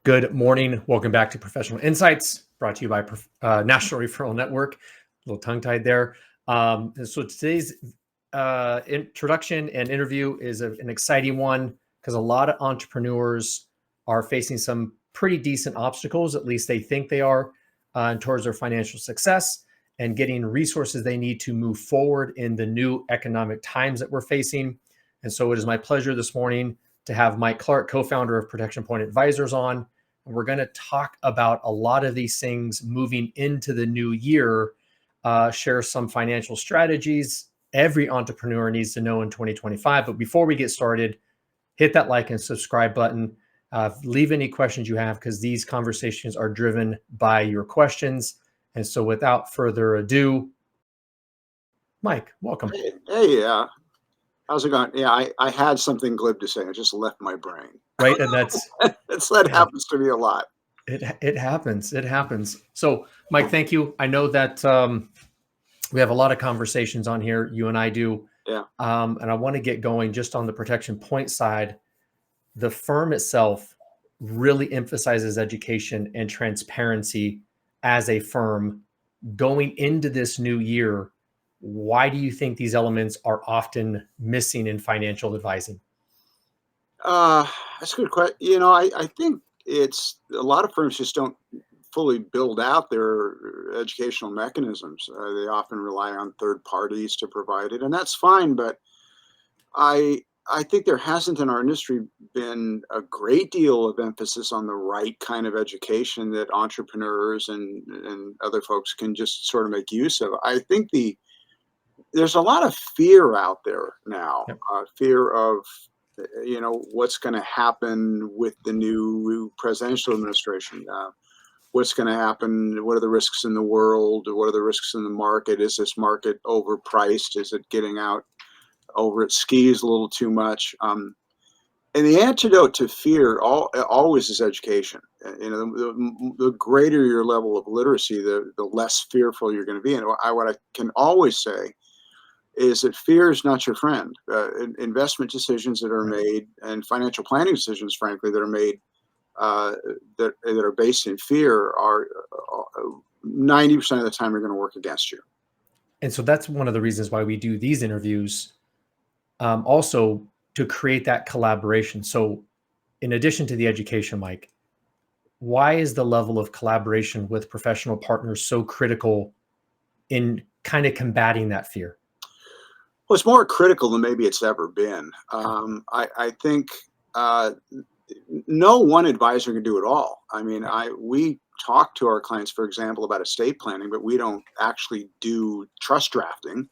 Good morning. Welcome back to Professional Insights, brought to you by National Referral Network. A little tongue-tied there. So today's introduction and interview is an exciting one because a lot of entrepreneurs are facing some pretty decent obstacles, at least they think they are, towards their financial success and getting resources they need to move forward in the new economic times that we're facing. And so it is my pleasure this morning to have Mike Clarke, co-founder of Protection Point Advisors, on. And we're going to talk about a lot of these things moving into the new year, share some financial strategies every entrepreneur needs to know in 2025. But before we get started, hit that like and subscribe button. Leave any questions you have because these conversations are driven by your questions. And so without further ado, Mike, welcome. Hey, how's it going? Yeah, I had something glib to say. It just left my brain. Right, and that happens to me a lot. It happens. It happens. So, Mike, thank you. I know that we have a lot of conversations on here. You and I do. Yeah. And I want to get going just on the Protection Point side. The firm itself really emphasizes education and transparency as a firm going into this new year. Why do you think these elements are often missing in financial advising? That's a good question. I think it's a lot of firms just don't fully build out their educational mechanisms. They often rely on third parties to provide it, and that's fine. But I think there hasn't in our industry been a great deal of emphasis on the right kind of education that entrepreneurs and other folks can just sort of make use of. I think there's a lot of fear out there now, Yep. Fear of what's going to happen with the new presidential administration. What's going to happen? What are the risks in the world? What are the risks in the market? Is this market overpriced? Is it getting out over its skis a little too much? And the antidote to fear always is education. The greater your level of literacy, the less fearful you're going to be. And what I can always say is that fear is not your friend. Investment decisions that are made and financial planning decisions, frankly, that are made that are based in fear are 90% of the time are going to work against you. And so that's one of the reasons why we do these interviews, also to create that collaboration. So in addition to the education, Mike, why is the level of collaboration with professional partners so critical in kind of combating that fear? Well, it's more critical than maybe it's ever been. I think no one advisor can do it all. I mean, we talk to our clients, for example, about estate planning, but we don't actually do trust drafting.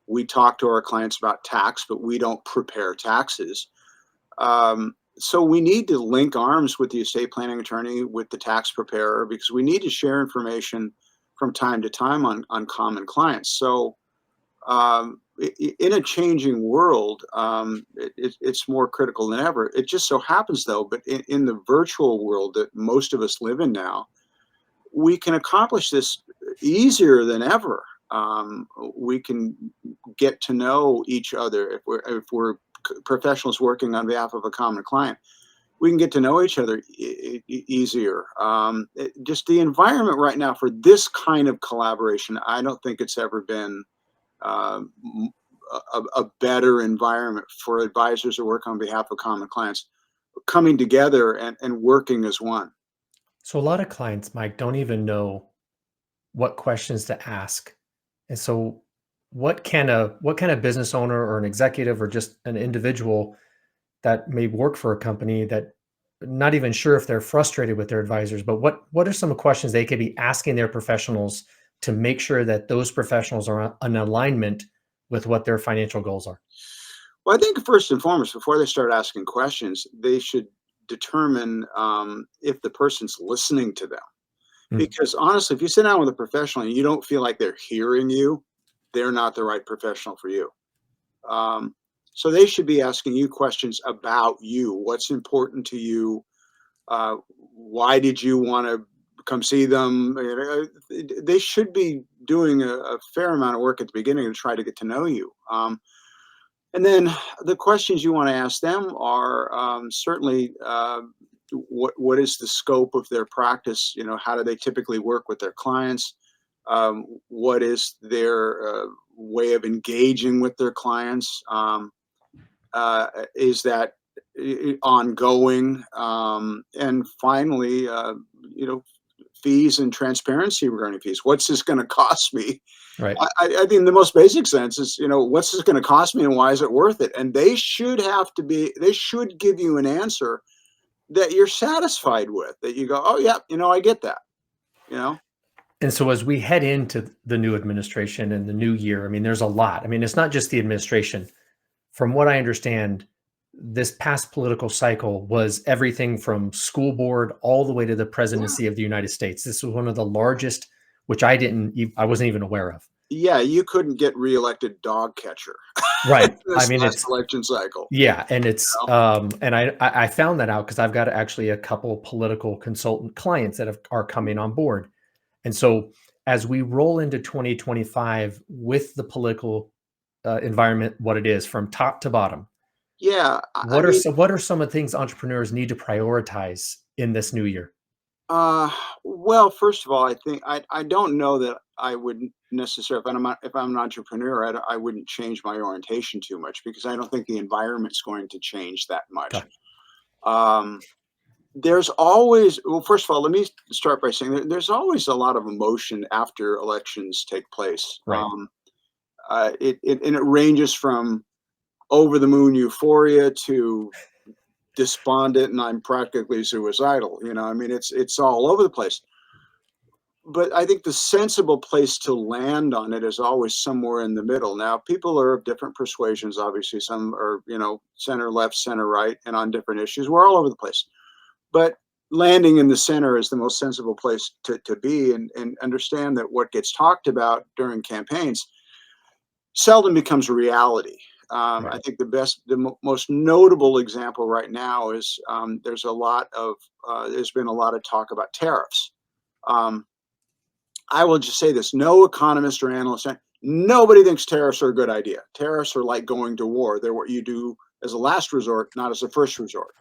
We talk to our clients about tax, but we don't prepare taxes. So we need to link arms with the estate planning attorney, with the tax preparer, because we need to share information from time to time on common clients. So in a changing world, it's more critical than ever. It just so happens, though, but in the virtual world that most of us live in now, we can accomplish this easier than ever. We can get to know each other if we're professionals working on behalf of a common client. We can get to know each other easier. Just the environment right now for this kind of collaboration, I don't think it's ever been a better environment for advisors who work on behalf of common clients coming together and working as one. So a lot of clients, Mike, don't even know what questions to ask. And so what can a business owner or an executive or just an individual that may work for a company that not even sure if they're frustrated with their advisors, but what are some questions they could be asking their professionals to make sure that those professionals are in alignment with what their financial goals are? Well, I think first and foremost, before they start asking questions, they should determine if the person's listening to them. Because honestly, if you sit down with a professional and you don't feel like they're hearing you, they're not the right professional for you. So they should be asking you questions about you. What's important to you? Why did you want to come see them? They should be doing a fair amount of work at the beginning to try to get to know you. And then the questions you want to ask them are certainly what is the scope of their practice? How do they typically work with their clients? What is their way of engaging with their clients? Is that ongoing? And finally, fees and transparency regarding fees. What's this going to cost me? Right. I think the most basic sense is, what's this going to cost me and why is it worth it? And they should give you an answer that you're satisfied with, that you go, oh yeah, I get that, And so as we head into the new administration and the new year, I mean, there's a lot. I mean, it's not just the administration. From what I understand, this past political cycle was everything from school board all the way to the presidency of the United States. This was one of the largest, which I wasn't even aware of. Yeah, you couldn't get reelected dog catcher. Right. This I mean, last it's election cycle. yeah, and it's and I found that out because I've got actually a couple political consultant clients that are coming on board. And so as we roll into 2025 with the political environment, what it is from top to bottom, Yeah, what are some of the things entrepreneurs need to prioritize in this new year? well, first of all, I think I don't know that I would necessarily, if I'm an entrepreneur, I wouldn't change my orientation too much because I don't think the environment's going to change that much. Okay. There's always, well, first of all, let me start by saying there's always a lot of emotion after elections take place. Right. And it ranges from over the moon euphoria to despondent and I'm practically suicidal. I mean, it's all over the place. But I think the sensible place to land on it is always somewhere in the middle. Now, people are of different persuasions. Obviously, some are, center left, center right, and on different issues. We're all over the place. But landing in the center is the most sensible place to be, and understand that what gets talked about during campaigns seldom becomes reality. I Right. think most notable example right now is there's been a lot of talk about tariffs. I will just say this: no economist or analyst, nobody thinks tariffs are a good idea. Tariffs are like going to war; they're what you do as a last resort, not as a first resort.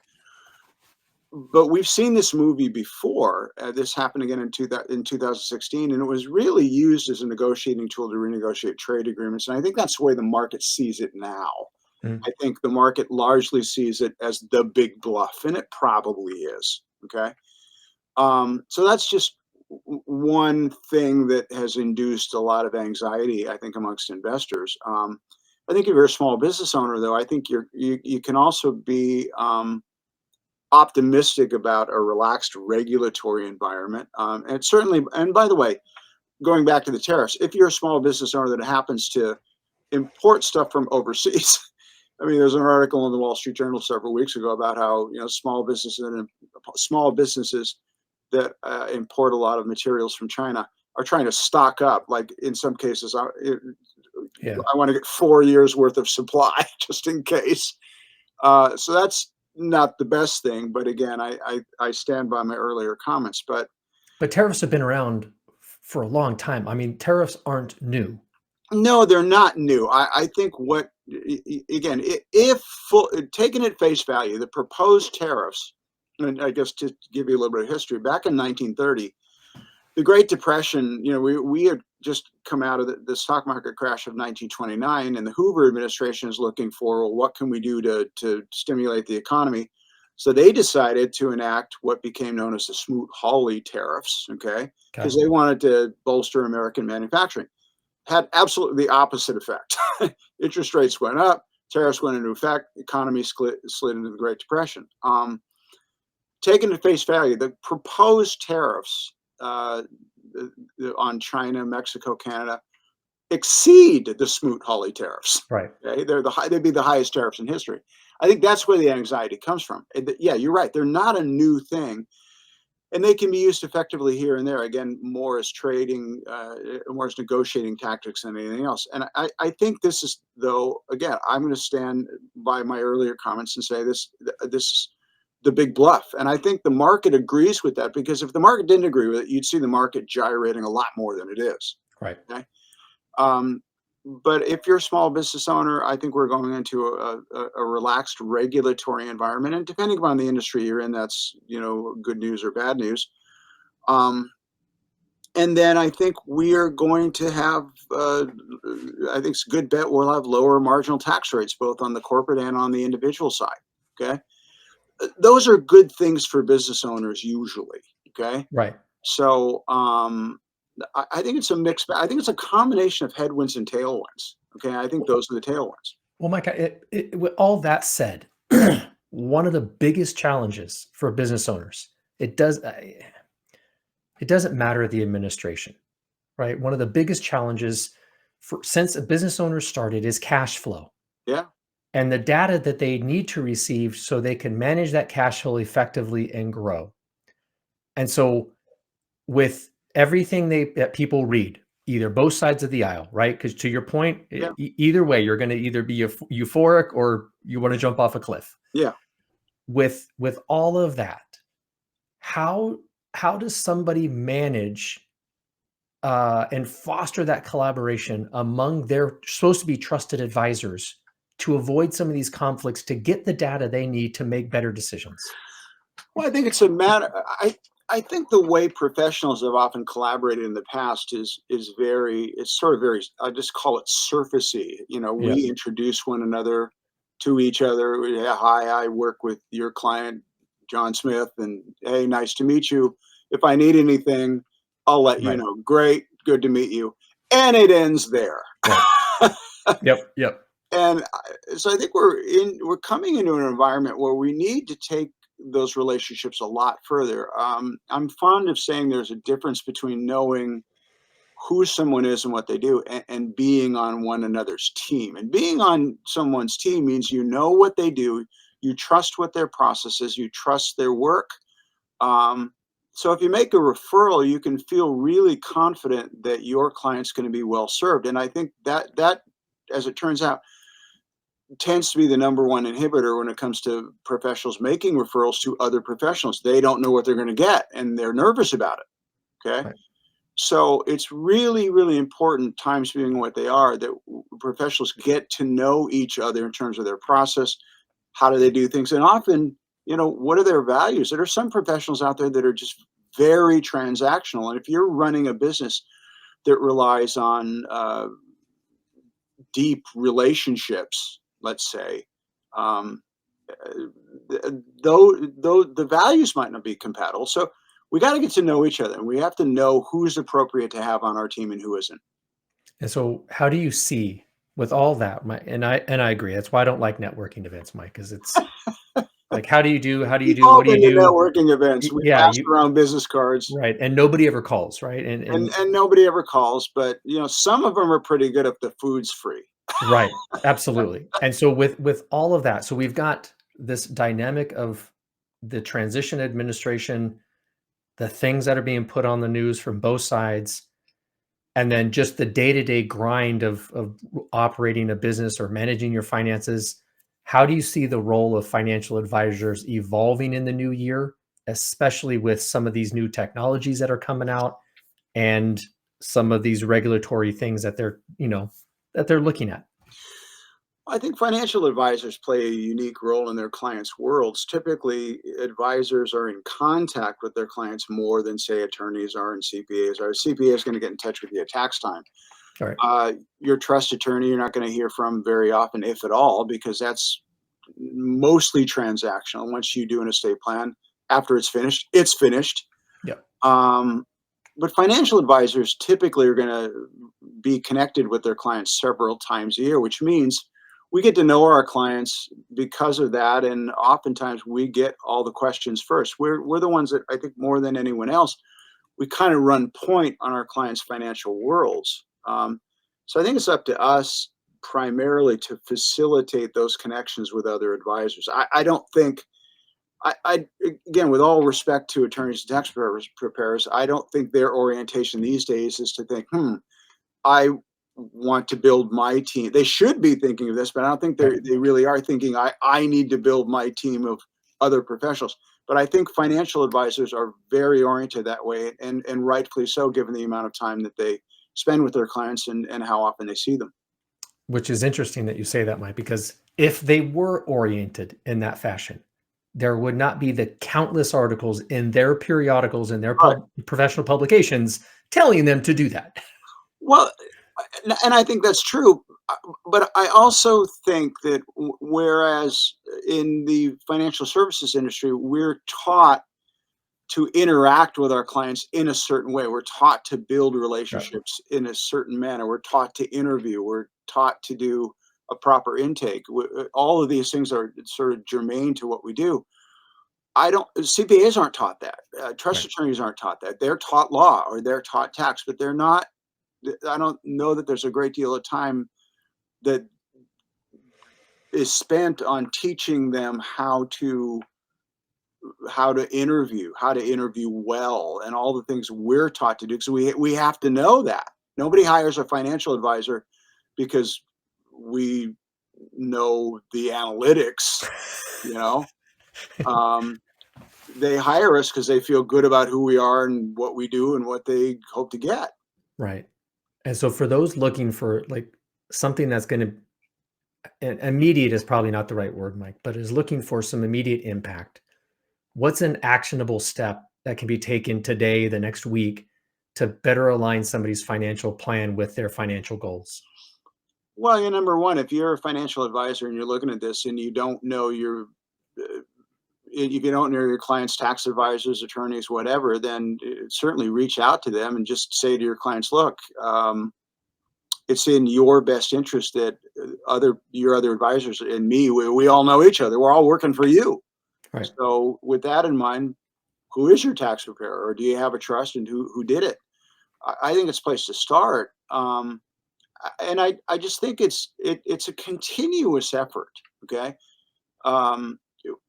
But we've seen this movie before. This happened again in 2016, and it was really used as a negotiating tool to renegotiate trade agreements. And I think that's the way the market sees it now. Mm. I think the market largely sees it as the big bluff, and it probably is. Okay. So that's just one thing that has induced a lot of anxiety, I think, amongst investors. I think if you're a small business owner, though, I think you can also be optimistic about a relaxed regulatory environment. And certainly, and by the way, going back to the tariffs, if you're a small business owner that happens to import stuff from overseas, I mean, there's an article in the Wall Street Journal several weeks ago about how small businesses that import a lot of materials from China are trying to stock up. Like in some cases, I want to get 4 years worth of supply just in case. So that's not the best thing. But again, I stand by my earlier comments. But tariffs have been around for a long time. I mean, tariffs aren't new. no, they're not new. I think again, if taken at face value, the proposed tariffs, and I guess to give you a little bit of history, back in 1930, the Great Depression, we had just come out of the stock market crash of 1929, and the Hoover administration is looking for, well, what can we do to stimulate the economy? So they decided to enact what became known as the Smoot-Hawley tariffs, okay? Because they wanted to bolster American manufacturing. Had absolutely the opposite effect. Interest rates went up, tariffs went into effect, economy slid into the Great Depression. Taken at face value, the proposed tariffs on China, Mexico, Canada exceed the Smoot-Hawley tariffs. Right. Okay? They'd be the highest tariffs in history. I think that's where the anxiety comes from. Yeah, you're right. They're not a new thing. And they can be used effectively here and there. Again, more as trading, more as negotiating tactics than anything else. And I think this is, though, again, I'm going to stand by my earlier comments and say this is the big bluff. And I think the market agrees with that, because if the market didn't agree with it, you'd see the market gyrating a lot more than it is. Right. Okay. but if you're a small business owner, I think we're going into a relaxed regulatory environment, and depending upon the industry you're in, that's, good news or bad news. Um, and then I think we are going to have, I think it's a good bet we'll have lower marginal tax rates, both on the corporate and on the individual side. Okay. Those are good things for business owners usually. Okay. Right. So I think it's a mixed bag. I think it's a combination of headwinds and tailwinds. Okay. I think those are the tailwinds. Well, Mike, with all that said, one of the biggest challenges for business owners, it doesn't matter the administration, right? One of the biggest challenges since a business owner started is cash flow Yeah. and the data that they need to receive so they can manage that cash flow effectively and grow. And so with everything that people read, either both sides of the aisle, right? Because to your point, Yeah. either way, you're going to either be euphoric or you want to jump off a cliff. Yeah. With all of that, how does somebody manage and foster that collaboration among their supposed to be trusted advisors to avoid some of these conflicts, to get the data they need to make better decisions? Well, I think it's a matter. I think the way professionals have often collaborated in the past is very. It's sort of very. I just call it surfacey. Yeah. We introduce one another to each other. Yeah, hi, I work with your client, John Smith, and hey, nice to meet you. If I need anything, I'll let you Right. know. Great, good to meet you. And it ends there. Right. Yep. And so I think we're coming into an environment where we need to take those relationships a lot further. I'm fond of saying there's a difference between knowing who someone is and what they do, and being on one another's team. And being on someone's team means you know what they do, you trust what their process is, you trust their work. So if you make a referral, you can feel really confident that your client's going to be well served. And I think that, as it turns out, tends to be the number one inhibitor when it comes to professionals making referrals to other professionals. They don't know what they're going to get and they're nervous about it. Okay. Right. So it's really, really important, times being what they are, that professionals get to know each other in terms of their process. How do they do things? And often, what are their values? There are some professionals out there that are just very transactional. And if you're running a business that relies on deep relationships, let's say, um, though the values might not be compatible. So we got to get to know each other, and we have to know who's appropriate to have on our team and who isn't. And so how do you see with all that, and I agree. That's why I don't like networking events, Mike, because it's like, how do you do, We've what all do you been to do? networking events. We Yeah, passed around business cards, right. And nobody ever calls, right? and nobody ever calls. But some of them are pretty good if the food's free. Right. Absolutely. And so with all of that, so we've got this dynamic of the transition administration, the things that are being put on the news from both sides, and then just the day-to-day grind of operating a business or managing your finances. How do you see the role of financial advisors evolving in the new year, especially with some of these new technologies that are coming out and some of these regulatory things that they're looking at? I think financial advisors play a unique role in their clients' worlds. Typically, advisors are in contact with their clients more than, say, attorneys are and CPAs are. A CPA is going to get in touch with you at tax time. All right. Your trust attorney, you're not going to hear from very often, if at all, because that's mostly transactional. Once you do an estate plan, after it's finished, it's finished. Yeah. But financial advisors typically are going to be connected with their clients several times a year, which means we get to know our clients because of that. And oftentimes we get all the questions first. We're the ones that, I think, more than anyone else, we kind of run point on our clients' financial worlds. So I think it's up to us primarily to facilitate those connections with other advisors. I don't think, again, with all respect to attorneys and tax preparers, I don't think their orientation these days is to think, I want to build my team. They should be thinking of this, but I don't think Right. they really are thinking, I need to build my team of other professionals. But I think financial advisors are very oriented that way, and rightfully so, given the amount of time that they spend with their clients and how often they see them. Which is interesting that you say that, Mike, because if they were oriented in that fashion, there would not be the countless articles in their periodicals and their Right. professional publications telling them to do that. Well, and I think that's true. But I also think that whereas in the financial services industry, we're taught to interact with our clients in a certain way. We're taught to build Right. relationships in a certain manner. We're taught to interview. We're taught to do a proper intake. All of these things are sort of germane to what we do. I don't, CPAs aren't taught that. Trust Right. attorneys aren't taught that. They're taught law or they're taught tax, but they're not. I don't know that there's a great deal of time that is spent on teaching them how to interview well, and all the things we're taught to do. So we have to know that. Nobody hires a financial advisor because we know the analytics, you know. Um, they hire us because they feel good about who we are and what we do and what they hope to get. Right. And so for those looking for like something that's going to, immediate is probably not the right word, Mike, but is looking for some immediate impact, what's an actionable step that can be taken today, the next week, to better align somebody's financial plan with their financial goals? Well, number one, if you're a financial advisor and you're looking at this and you don't know if you don't know your clients' tax advisors, attorneys, whatever, then certainly reach out to them and just say to your clients, look, it's in your best interest that your other advisors and me, we all know each other. We're all working for you. Right. So with that in mind, who is your tax preparer, or do you have a trust, and who did it? I think it's a place to start. And I just think it's a continuous effort. Okay. Um,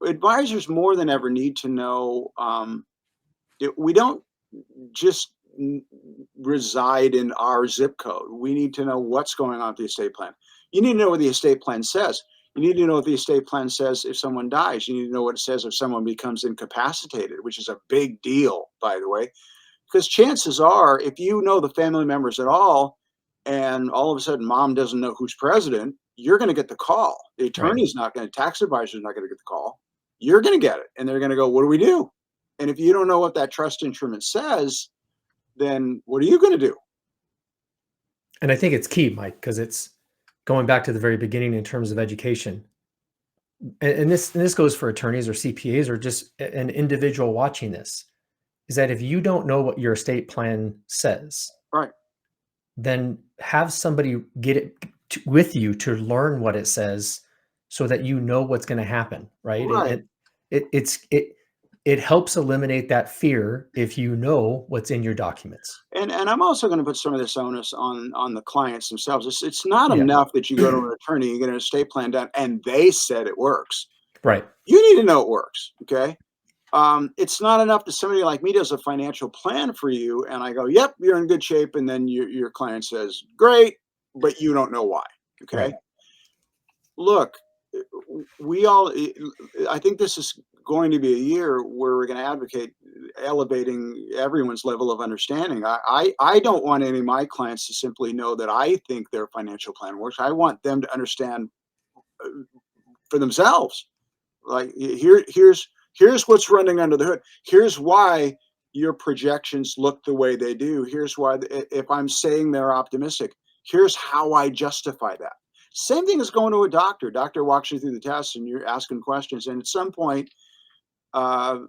Advisors more than ever need to know, we don't just reside in our zip code. We need to know what's going on with the estate plan. You need to know what the estate plan says. You need to know what the estate plan says if someone dies. You need to know what it says if someone becomes incapacitated, which is a big deal, by the way, because chances are, if you know the family members at all, and all of a sudden mom doesn't know who's president, you're going to get the call. The Right. attorney's not going to, tax advisor's not going to get the call. You're going to get it. And they're going to go, what do we do? And if you don't know what that trust instrument says, then what are you going to do? And I think it's key, Mike, because it's going back to the very beginning in terms of education. And this goes for attorneys or CPAs or just an individual watching this, is that if you don't know what your estate plan says, Right. then have somebody get it with you to learn what it says so that you know what's going to happen, right? Right. It helps eliminate that fear if you know what's in your documents. And I'm also going to put some of this onus on the clients themselves. It's not Yeah. enough that you go to an attorney, you get an estate plan done, and they said it works. Right. You need to know it works. Okay. It's not enough that somebody like me does a financial plan for you and I go, yep, you're in good shape. And then your client says, great, but you don't know why. Okay. Right. Look, we all, I think this is going to be a year where we're going to advocate elevating everyone's level of understanding. I don't want any of my clients to simply know that I think their financial plan works. I want them to understand uh, for themselves. Like here's what's running under the hood. Here's why your projections look the way they do. Here's why, if I'm saying they're optimistic, here's how I justify that. Same thing as going to a doctor. Doctor walks you through the tests and you're asking questions. And at some point, uh,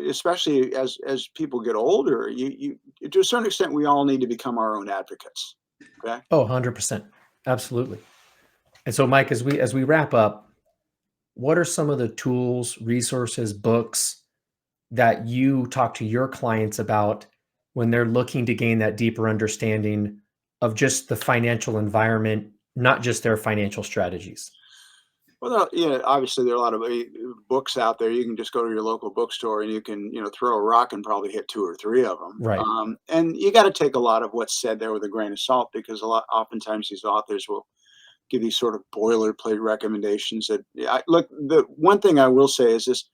especially as people get older, you to a certain extent, we all need to become our own advocates. Okay. Oh, 100%. Absolutely. And so, Mike, as we wrap up, what are some of the tools, resources, books that you talk to your clients about when they're looking to gain that deeper understanding of just the financial environment, not just their financial strategies? Well, obviously there are a lot of books out there. You can just go to your local bookstore and you can, throw a rock and probably hit two or three of them. Right. And you got to take a lot of what's said there with a grain of salt, because oftentimes these authors will give these sort of boilerplate recommendations that, look, the one thing I will say is this: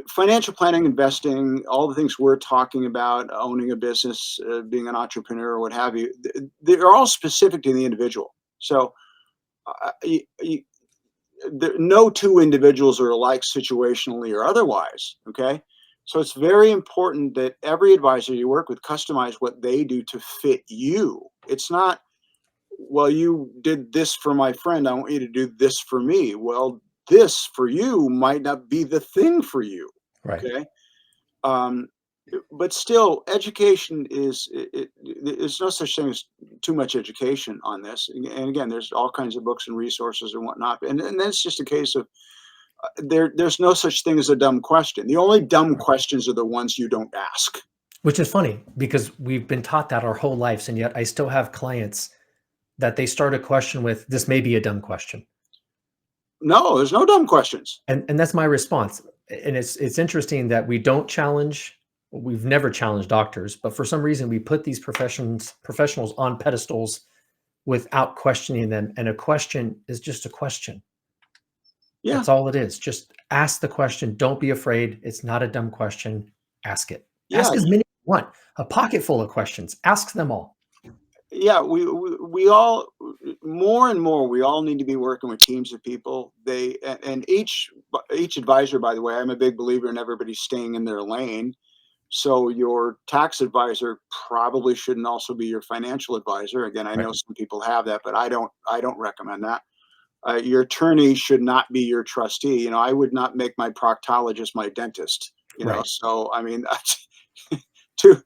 financial planning, investing, all the things we're talking about, owning a business, being an entrepreneur, what have you, they're all specific to the individual. So no two individuals are alike situationally or otherwise. Okay. So it's very important that every advisor you work with customize what they do to fit you. It's not, well, you did this for my friend, I want you to do this for me. Well, this for you might not be the thing for you. Right. Okay. Um, but still, education is, there's no such thing as too much education on this. And again, there's all kinds of books and resources and whatnot. And then it's just a case of there's no such thing as a dumb question. The only dumb questions are the ones you don't ask. Which is funny because we've been taught that our whole lives. And yet I still have clients that they start a question with, this may be a dumb question. No, there's no dumb questions. And that's my response. And it's interesting that we don't challenge, we've never challenged doctors, but for some reason we put these professionals on pedestals without questioning them. And a question is just a question. Yeah. That's all it is. Just ask the question. Don't be afraid. It's not a dumb question. Ask it. Yeah. Ask as many as you want. A pocket full of questions. Ask them all. Yeah, we all, more and more, we all need to be working with teams of people. And each advisor, by the way, I'm a big believer in everybody staying in their lane. So your tax advisor probably shouldn't also be your financial advisor. Again, I know Right. some people have that, but I don't recommend that. Your attorney should not be your trustee. You know, I would not make my proctologist my dentist. You know, Right. so I mean, to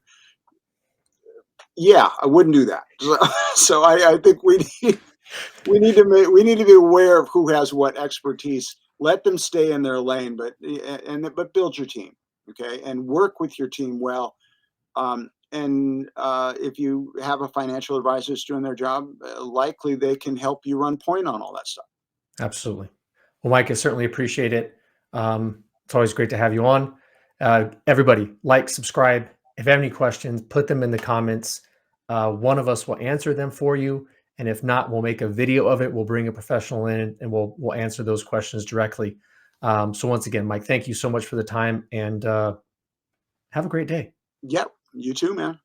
yeah, I wouldn't do that. So I think we need to be aware of who has what expertise. Let them stay in their lane, but build your team, okay, and work with your team well. If you have a financial advisor that's doing their job, likely they can help you run point on all that stuff. Absolutely. Well, Mike, I certainly appreciate it. It's always great to have you on. Everybody, like, subscribe. If you have any questions, put them in the comments. One of us will answer them for you. And if not, we'll make a video of it. We'll bring a professional in and we'll answer those questions directly. So once again, Mike, thank you so much for the time and have a great day. Yep, you too, man.